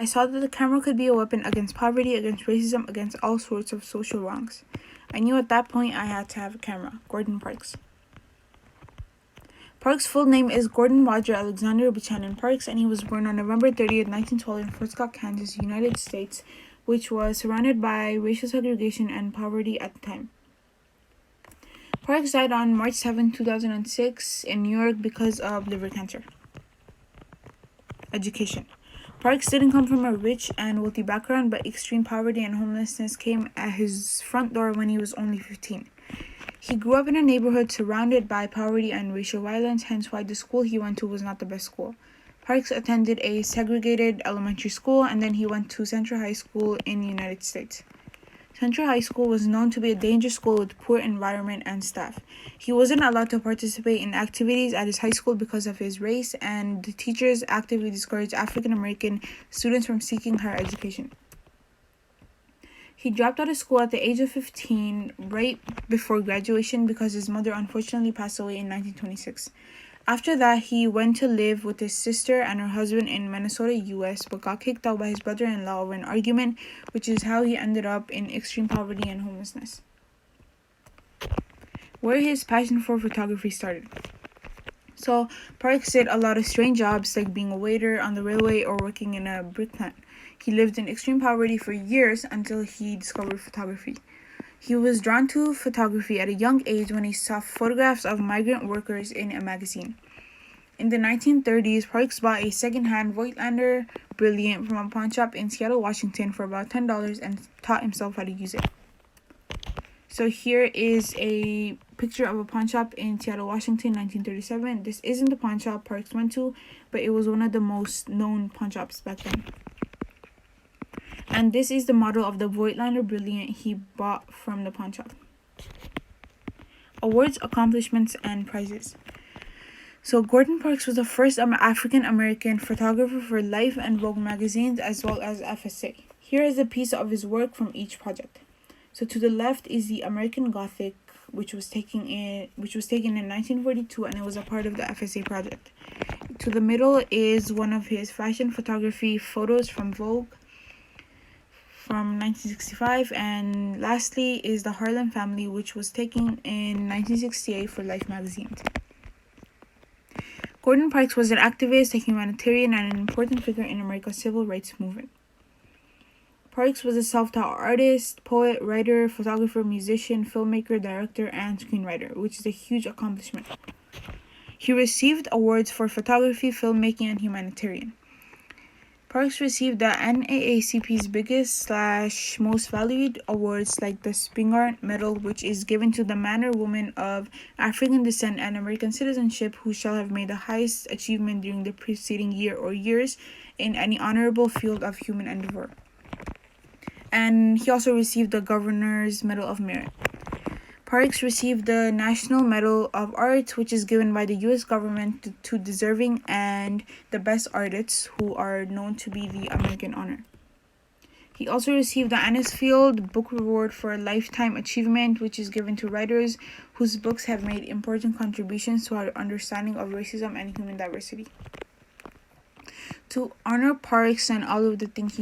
I saw that the camera could be a weapon against poverty, against racism, against all sorts of social wrongs. I knew at that point I had to have a camera. Gordon Parks. Parks' full name is Gordon Roger Alexander Buchanan Parks, and he was born on November 30th, 1912 in Fort Scott, Kansas, United States, which was surrounded by racial segregation and poverty at the time. Parks died on March 7, 2006 in New York because of liver cancer. Education. Parks didn't come from a rich and wealthy background, but extreme poverty and homelessness came at his front door when he was only 15. He grew up in a neighborhood surrounded by poverty and racial violence, hence why the school he went to was not the best school. Parks attended a segregated elementary school, and then he went to Central High School in the United States. Central High School was known to be a dangerous school with poor environment and staff. He wasn't allowed to participate in activities at his high school because of his race, and the teachers actively discouraged African American students from seeking higher education. He dropped out of school at the age of 15, right before graduation, because his mother unfortunately passed away in 1926. After that, he went to live with his sister and her husband in Minnesota, US, but got kicked out by his brother-in-law over an argument, which is how he ended up in extreme poverty and homelessness. Where his passion for photography started. So, Parks did a lot of strange jobs, like being a waiter on the railway or working in a brick plant. He lived in extreme poverty for years until he discovered photography. He was drawn to photography at a young age when he saw photographs of migrant workers in a magazine. In the 1930s, Parks bought a second-hand Voigtlander Brilliant from a pawn shop in Seattle, Washington for about $10 and taught himself how to use it. So here is a picture of a pawn shop in Seattle, Washington, 1937. This isn't the pawn shop Parks went to, but it was one of the most known pawn shops back then. And this is the model of the Voigtlander Brilliant he bought from the pawn shop. Awards, accomplishments, and prizes. So Gordon Parks was the first African American photographer for Life and Vogue magazines, as well as FSA. Here is a piece of his work from each project. So to the left is the American Gothic, which was taken in 1942, and it was a part of the FSA project. To the middle is one of his fashion photography photos from Vogue from 1965, and lastly is the Harlem Family, which was taken in 1968 for Life magazine. Gordon Parks was an activist, a humanitarian, and an important figure in America's civil rights movement. Parks was a self-taught artist, poet, writer, photographer, musician, filmmaker, director, and screenwriter, which is a huge accomplishment. He received awards for photography, filmmaking, and humanitarian. Parks received the NAACP's biggest/most valued awards, like the Spingarn Medal, which is given to the man or woman of African descent and American citizenship who shall have made the highest achievement during the preceding year or years in any honorable field of human endeavor. And he also received the Governor's Medal of Merit. Parks received the National Medal of Arts, which is given by the U.S. government to deserving and the best artists, who are known to be the American honor. He also received the Anisfield Book Award for Lifetime Achievement, which is given to writers whose books have made important contributions to our understanding of racism and human diversity. To honor Parks and all of the things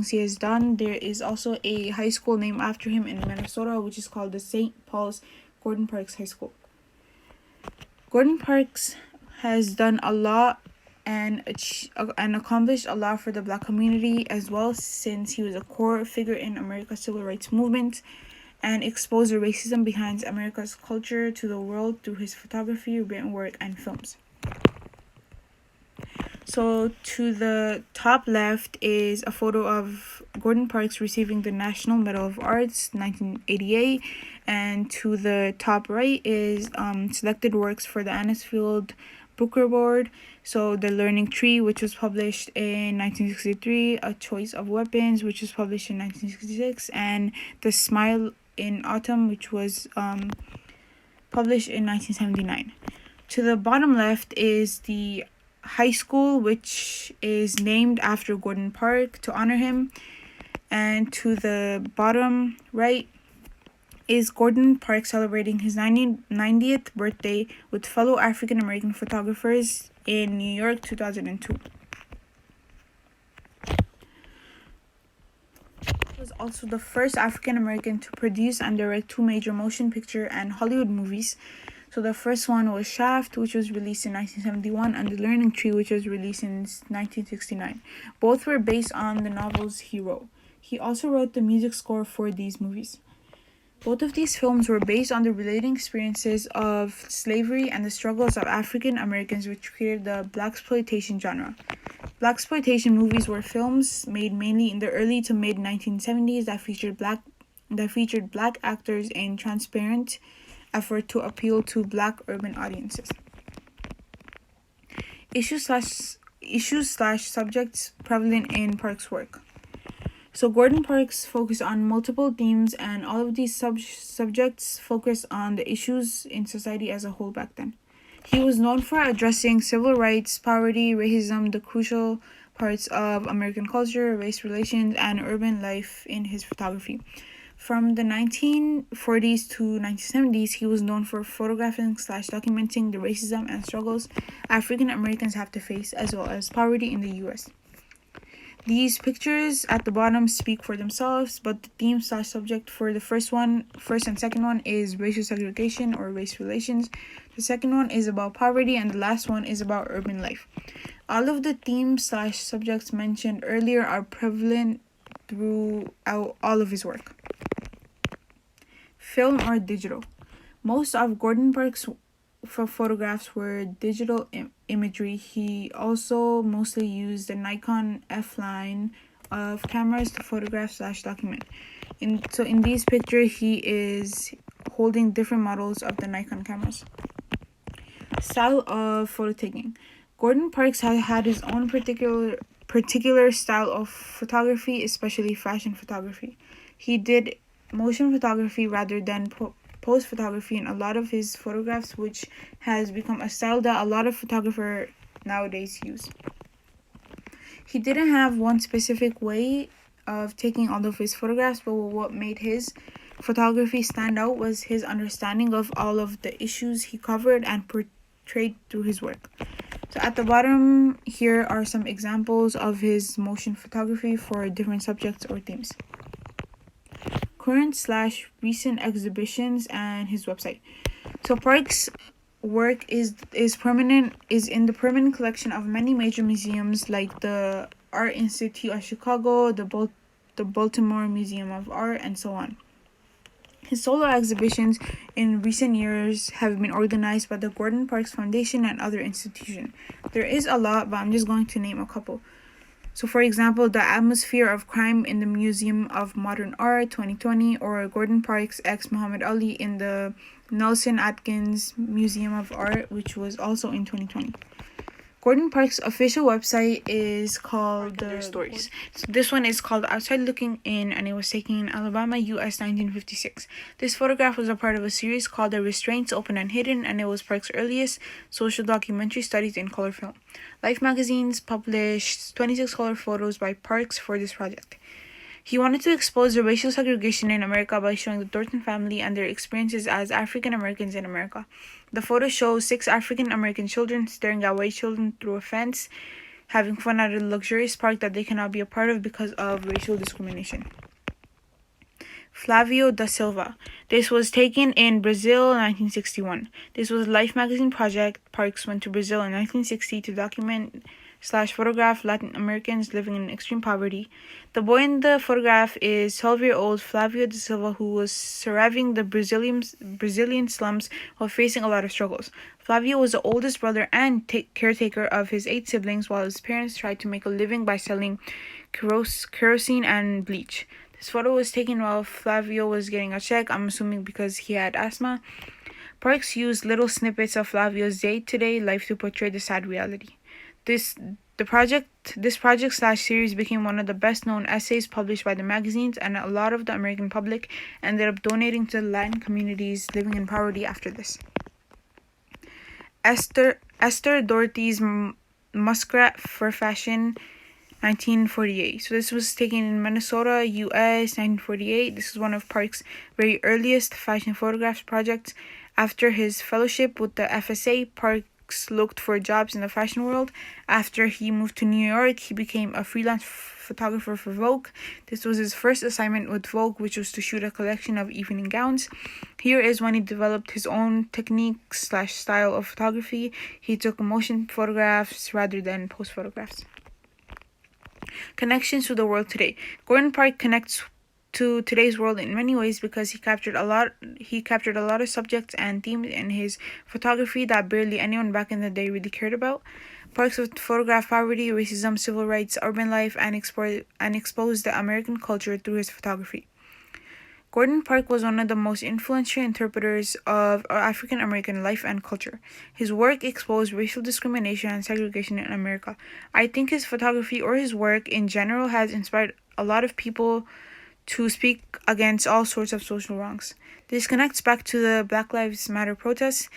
he has done, there is also a high school named after him in Minnesota, which is called the St. Paul's Gordon Parks High School. Gordon Parks has done a lot and accomplished a lot for the Black community as well, since he was a core figure in America's civil rights movement and exposed the racism behind America's culture to the world through his photography, written work, and films. So to the top left is a photo of Gordon Parks receiving the National Medal of Arts 1988, and to the top right is selected works for the Anisfield Book Award. So The Learning Tree, which was published in 1963, A Choice of Weapons, which was published in 1966, and The Smile in Autumn, which was published in 1979. To the bottom left is the high school, which is named after Gordon Parks to honor him, and to the bottom right is Gordon Parks celebrating his 90th birthday with fellow African American photographers in New York, 2002. was also the first African American to produce and direct two major motion picture and Hollywood movies. So the first one was Shaft, which was released in 1971, and The Learning Tree, which was released in 1969. Both were based on the novels he wrote. He also wrote the music score for these movies. Both of these films were based on the relating experiences of slavery and the struggles of African Americans, which created the blaxploitation genre. Blaxploitation movies were films made mainly in the early to mid 1970s that featured black actors in transparent effort to appeal to black urban audiences. Issues slash subjects prevalent in Parks' work. So Gordon Parks focused on multiple themes, and all of these subjects focus on the issues in society as a whole back then. He was known for addressing civil rights, poverty, racism, the crucial parts of American culture, race relations, and urban life in his photography. From the 1940s to 1970s, he was known for photographing / documenting the racism and struggles African Americans have to face, as well as poverty in the U.S. These pictures at the bottom speak for themselves, but the theme / subject for the first and second one is racial segregation or race relations. The second one is about poverty, and the last one is about urban life. All of the themes / subjects mentioned earlier are prevalent throughout all of his work. Film or digital. Most of Gordon Parks' photographs were digital imagery. He also mostly used the Nikon F line of cameras to photograph / document. In these pictures, he is holding different models of the Nikon cameras. Style of photo taking. Gordon Parks had his own particular style of photography, especially fashion photography. He did motion photography rather than post photography in a lot of his photographs, which has become a style that a lot of photographers nowadays use. He didn't have one specific way of taking all of his photographs, but what made his photography stand out was his understanding of all of the issues he covered and portrayed through his work. So at the bottom here are some examples of his motion photography for different subjects or themes. Current / recent exhibitions and his website. So Parks' work is in the permanent collection of many major museums like the Art Institute of Chicago, the Baltimore Museum of Art, and so on. His solo exhibitions in recent years have been organized by the Gordon Parks Foundation and other institutions. There is a lot, but I'm just going to name a couple. So, for example, the Atmosphere of Crime in the Museum of Modern Art 2020, or Gordon Parks x Muhammad Ali in the Nelson Atkins Museum of Art, which was also in 2020. Gordon Parks' official website is called The Stories. So this one is called Outside Looking In, and it was taken in Alabama, U.S. 1956. This photograph was a part of a series called The Restraints Open and Hidden, and it was Parks' earliest social documentary studies in color film. Life magazines published 26 color photos by Parks for this project. He wanted to expose the racial segregation in America by showing the Thornton family and their experiences as African Americans in America. The photo shows 6 African American children staring at white children through a fence, having fun at a luxurious park that they cannot be a part of because of racial discrimination. Flavio da Silva. This was taken in Brazil in 1961. This was a Life magazine project. Parks went to Brazil in 1960 to document / photograph Latin Americans living in extreme poverty. The boy in the photograph is 12-year-old Flavio da Silva, who was surviving the Brazilian slums while facing a lot of struggles. Flavio was the oldest brother and caretaker of his 8 siblings, while his parents tried to make a living by selling kerosene and bleach. This photo was taken while Flavio was getting a check, I'm assuming because he had asthma. Parks used little snippets of Flavio's day-to-day life to portray the sad reality. This project / series became one of the best known essays published by the magazines, and a lot of the American public ended up donating to the Latin communities living in poverty after this. Esther Dorothy's Muskrat for Fashion, 1948. So this was taken in Minnesota, U.S., 1948. This is one of Parks' very earliest fashion photographs projects. After his fellowship with the FSA, Parks Parks looked for jobs in the fashion world. After he moved to New York, he became a freelance photographer for Vogue. This was his first assignment with Vogue, which was to shoot a collection of evening gowns. Here is when he developed his own technique/style of photography. He took motion photographs rather than post photographs. Connections to the world today. Gordon Parks connects to today's world in many ways because he captured a lot of subjects and themes in his photography that barely anyone back in the day really cared about. Parks would photograph poverty, racism, civil rights, urban life, and expose the American culture through his photography. Gordon Parks was one of the most influential interpreters of African American life and culture. His work exposed racial discrimination and segregation in America. I think his photography or his work in general has inspired a lot of people to speak against all sorts of social wrongs. This connects back to the Black Lives Matter protests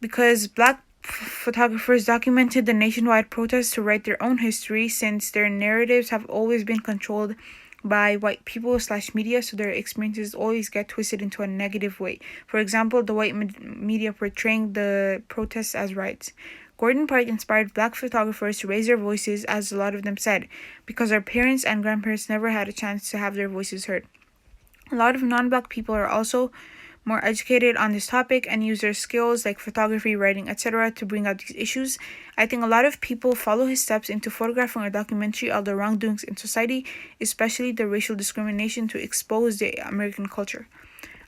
because Black photographers documented the nationwide protests to write their own history, since their narratives have always been controlled by white people/media, so their experiences always get twisted into a negative way. For example, the white media portraying the protests as riots. Gordon Parks inspired Black photographers to raise their voices, as a lot of them said, because our parents and grandparents never had a chance to have their voices heard. A lot of non-Black people are also more educated on this topic and use their skills like photography, writing, etc. to bring out these issues. I think a lot of people follow his steps into photographing or documentary all the wrongdoings in society, especially the racial discrimination, to expose the American culture.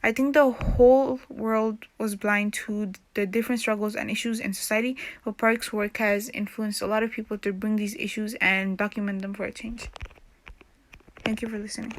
I think the whole world was blind to the different struggles and issues in society, but Parks' work has influenced a lot of people to bring these issues and document them for a change. Thank you for listening.